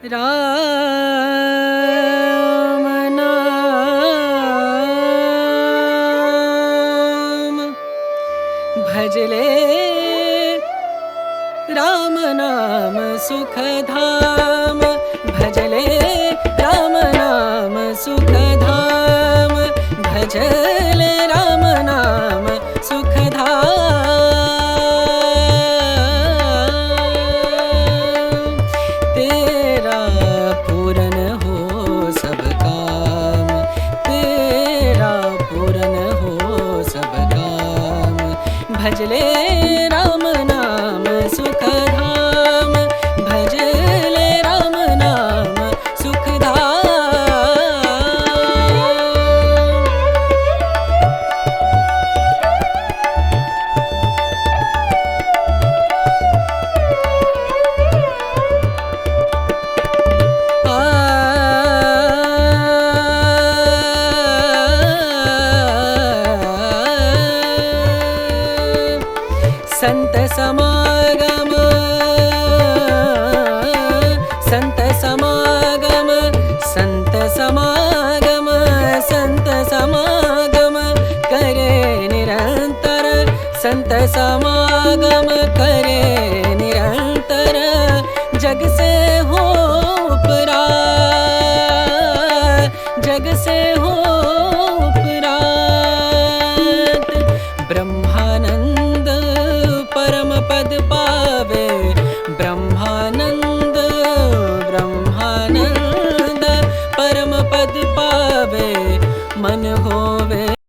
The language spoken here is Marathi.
राम नाम भजले राम नाम सुखधाम भजले राम नाम सुखधाम भजले राम नाम सुखधाम तेरा पूरन हो सब काम तेरा पूरन हो सब काम भजले राम नाम सुखधाम भजले राम नाम संत समागम संत समागम संत समागम संत समागम करे निरंतर संत समागम करे निरंतर जग से हो परार जग से हो